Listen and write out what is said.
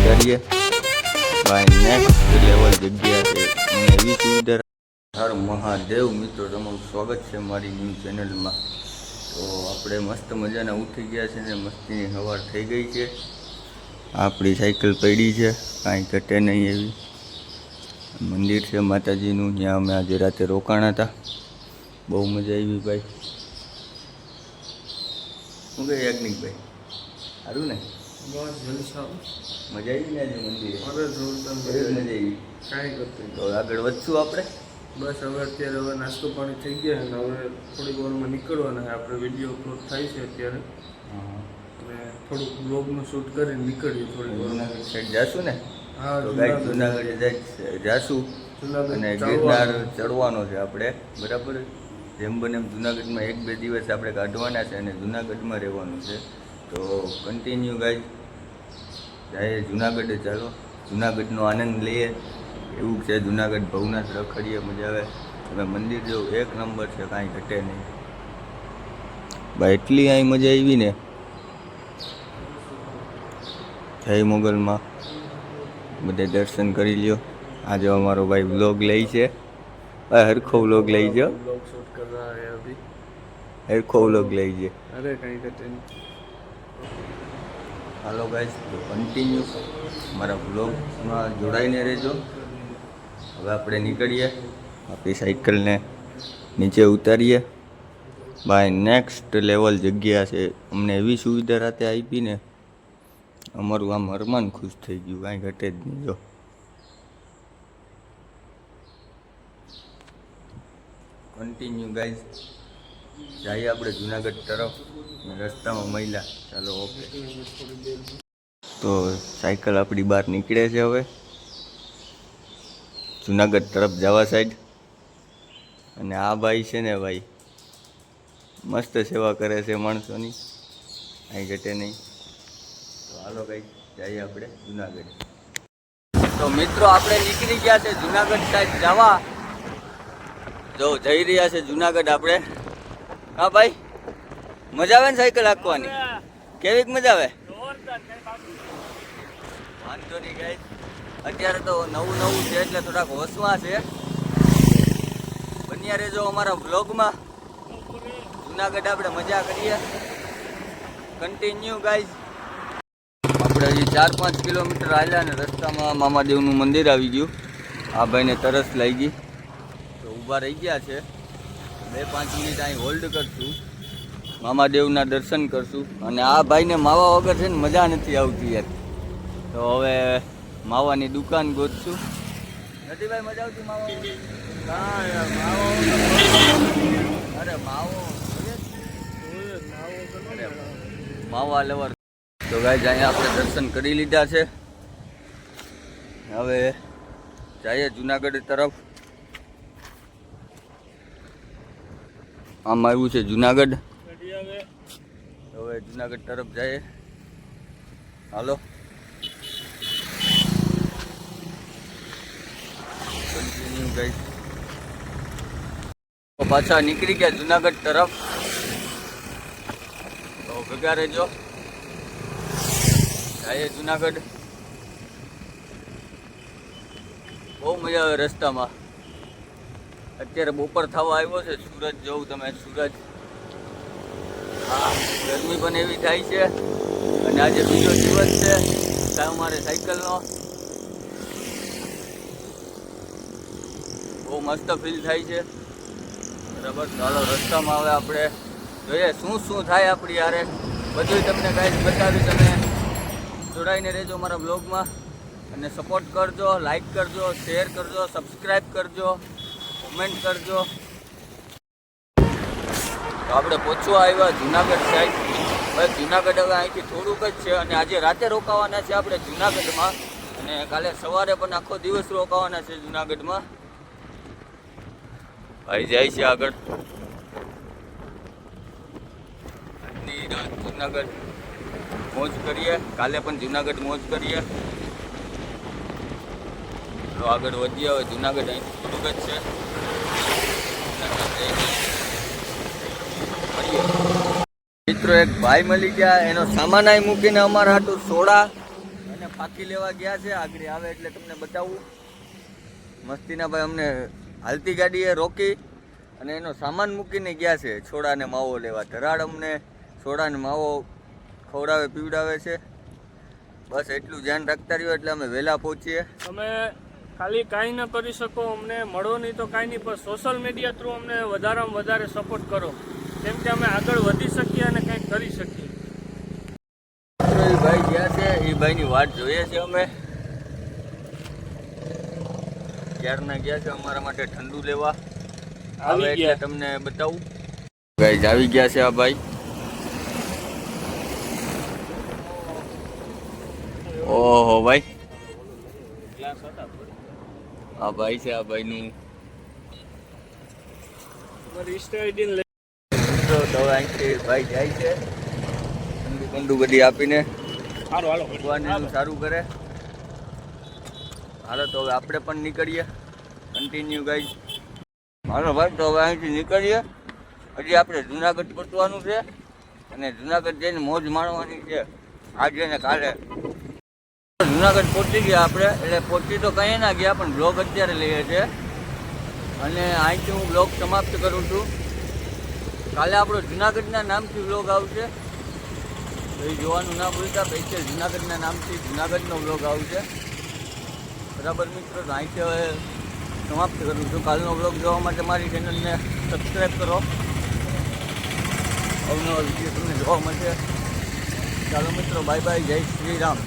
ઉતારીએ. ભાઈ next level જગ્યા છે અને એવી સુવિધા. હર મહાદેવ મિત્રો, તમારું સ્વાગત છે મારી ન્યૂ ચેનલમાં. તો આપણે મસ્ત મજાના ઉઠી ગયા છે ને મસ્તીની સવાર થઈ ગઈ છે. આપણી સાયકલ પડી છે, કાંઈ ઘટે નહીં એવી. મંદિર છે માતાજીનું, ત્યાં અમે આજે રાતે રોકાણા હતા. બહુ મજા આવી ભાઈ. શું કહે યાજ્ઞિકભાઈ, સારું ને? બસ જલસા. મજા આવી ને આજે મંદિરે? અરે જોરદાર મજા આવી. કાંઈ કરતું તો આગળ વધશું આપણે. બસ હવે અત્યારે હવે નાસ્તો પાણી થઈ ગયા અને હવે થોડીક વારમાં નીકળવાના છે. આપણે વિડીયો અપલોડ થાય છે અત્યારે અને થોડુંક બ્લોગનું શૂટ કરીને નીકળીએ થોડીક વાર. જુનાગઢ સાઈડ જાશું ને? હા, તો ગાઈ જુનાગઢ જાશું અને ગિરનાર ચડવાનો છે આપણે, બરાબર. જેમ બને એમ જુનાગઢમાં 1-2 દિવસ આપણે કાઢવાના છે અને જુનાગઢમાં રહેવાનું છે. તો કન્ટિન્યુ ગાઈ જાય જુનાગઢે. ચાલો જુનાગઢનો આનંદ લઈએ. એવું છે જુનાગઢ ભવનાથ રખડીએ, મજા આવે. તમે મંદિર જેવું એક નંબર છે, કાંઈ ઘટે નહીં ભાઈ. એટલી અહીં મજા આવી ને. જય મોગલમાં બધે દર્શન કરી લ્યો. આજે અમારો ભાઈ વ્લોગ લઈ છે, ભાઈ હરખો વ્લોગ લઈ ગયો. બ્લોગ શૂટ કર રહા હે અભી. હરખો વ્લોગ લઈ છે. અરે કંઈ ઘટે નહીં. હાલો ગાઈસ, તો કન્ટિન્યુ મારા વ્લોગમાં જોડાઈને રહેજો. હવે આપણે નીકળીએ, આપણી સાયકલને નીચે ઉતારીએ. ભાઈ નેક્સ્ટ લેવલ જગ્યા છે. અમને એવી સુવિધા રાતે આપી ને, અમારું આમ હરમાન ખુશ થઈ ગયું, કાંઈ ઘટે જ નહીં. જો કન્ટિન્યુ ગાઈઝ જઈએ આપણે જુનાગઢ તરફ. રસ્તામાં મહિલા, ચાલો ઓકે. તો સાયકલ આપણી બહાર નીકળે છે હવે જુનાગઢ તરફ જવા સાઈડ. અને આ ભાઈ છે ને ભાઈ, મસ્ત સેવા કરે છે માણસોની, કાંઈ ઘટે નહીં. તો હાલો ભાઈ જઈએ આપણે જુનાગઢ. તો મિત્રો આપણે નીકળી ગયા છે જુનાગઢ સાઈડ જવા. જો જઈ રહ્યા છે જુનાગઢ આપણે. હા ભાઈ, મજા આવે ને સાયકલ હાંકવાની? કેવીક મજા આવે? વાંધો નહીં ગાઈસ, અત્યારે તો નવું છે એટલે થોડાક હોશમાં છે. બન્યા રહેજો અમારા વ્લોગમાં. જુનાગઢ આપણે મજા કરીએ કન્ટિન્યુ ગાઈસ. આપણે હજી 4-5 કિલોમીટર આવ્યા અને રસ્તામાં મામાદેવનું મંદિર આવી ગયું. આ ભાઈને તરસ લાગી તો ઊભા રહી ગયા છે. 2-5 મિનિટ અહીં હોલ્ડ કરશું, મામાદેવના દર્શન કરશું. અને આ ભાઈને માવા વગર છે ને મજા નથી આવતી યાર. તો હવે માવાની દુકાન ગોતશું. નથી ભાઈ મજા આવતી માવા વગર? હા યાર, માવો. અરે માવો માવા લવર. તો ગાઈસ અહીંયા આપણે દર્શન કરી લીધા છે. હવે જઈએ જુનાગઢ તરફ. આમ આવ્યું છે જુનાગઢ. હવે જુનાગઢ તરફ જઈએ. હાલો કન્ટિન્યુ ગાઈસ. પાછા નીકળી ગયા જુનાગઢ તરફ. તો ભેગા રહેજો, જઈએ જુનાગઢ. બહુ મજા આવે રસ્તામાં. અત્યારે બપોર થવા આવ્યો છે. સૂરજ જોઉં તમે, સૂરજ. હા, ગરમી પણ એવી થાય છે. અને આજે બીજો દિવસ છે અમારે સાયકલનો. બહુ મસ્ત ફીલ થાય છે, બરાબર. ચાલો રસ્તામાં હવે આપણે જોઈએ શું થાય આપણી યારે. બધું તમને ગાઈસ બતાવી. તમે જોડાઈને રહેજો મારા બ્લોગમાં અને સપોર્ટ કરજો, લાઈક કરજો, શેર કરજો, સબસ્ક્રાઈબ કરજો, કોમેન્ટ કરજો. તો આપણે પહોંચવા આવ્યા જુનાગઢ સાઈડ. હવે જુનાગઢ હવે અહીંથી થોડુંક જ છે અને આજે રાતે રોકાવાના છે આપણે જુનાગઢમાં. અને કાલે સવારે પણ આખો દિવસ રોકાવાના છે જુનાગઢમાં. ભાઈ જાય છે આગળ. જુનાગઢ મોજ કરીએ, કાલે પણ જુનાગઢ મોજ કરીએ. તો આગળ વધીએ. હવે જુનાગઢ અહીંથી થોડુંક જ છે. મિત્રો એક ભાઈ મળી ગયા, એનો સામાન અહીં મૂકીને અમારા હાટું સોડા અને ફાંકી લેવા ગયા છે, આગળ આવે એટલે તમને બતાવું. મસ્તીના ભાઈ અમને હાલતી ગાડીએ રોકી અને એનો સામાન મૂકીને ગયા છે છોડાને માવો લેવા. ધરાડ અમને છોડાને માવો ખવડાવે પીવડાવે છે. બસ એટલું ધ્યાન રાખતા રહ્યો એટલે અમે વહેલા પહોંચીએ. તમે ખાલી કાંઈ ન કરી શકો, અમને મળો નહીં તો કાંઈ નહીં, પણ સોશિયલ મીડિયા થ્રુ અમને વધારેમાં વધારે સપોર્ટ કરો, કેમ કે અમે આગળ વધી શકીએ અને કંઈક કરી શકીએ. એ ભાઈ ગયા છે, એ ભાઈની વાટ જોઈએ છે અમે. ક્યારના ગયા છે અમારા માટે ઠંડુ લેવા. આવે એટલે તમને બતાવું. ગાઈસ આવી ગયા છે આ ભાઈ. ઓહો ભાઈ, આ ભાઈ છે, આ ભાઈનું ભાઈ જાય છે ઠંડુ બંડુ બધી આપીને. ભગવાન એનું સારું કરે. હાલો તો હવે આપણે પણ નીકળીએ. Continue guys. હાલો ભાઈ તો હવે અહીંથી નીકળીએ. હજી આપણે જુનાગઢ પહોંચવાનું છે અને જુનાગઢ જઈને મોજ માણવાની છે આજે ને કાલે. જુનાગઢ પહોંચી ગયા આપણે, એટલે પહોંચી તો કંઈ ના ગયા પણ બ્લોગ અત્યારે લઈએ છે અને અહીંથી હું બ્લોગ સમાપ્ત કરું છું. કાલે આપણો જુનાગઢના નામથી બ્લોગ આવશે, એ જોવાનું ના ભૂલતા. સ્પેશિયલ જુનાગઢના નામથી જુનાગઢનો બ્લોગ આવશે. બરાબર મિત્રો, તો અહીંથી હવે સમાપ્ત કરું છું. કાલનો બ્લોગ જોવા માટે મારી ચેનલને સબસ્ક્રાઈબ કરો. અવનવા વિડીયો તમને જોવા મળશે. ચાલો મિત્રો, બાય બાય, જય શ્રી રામ.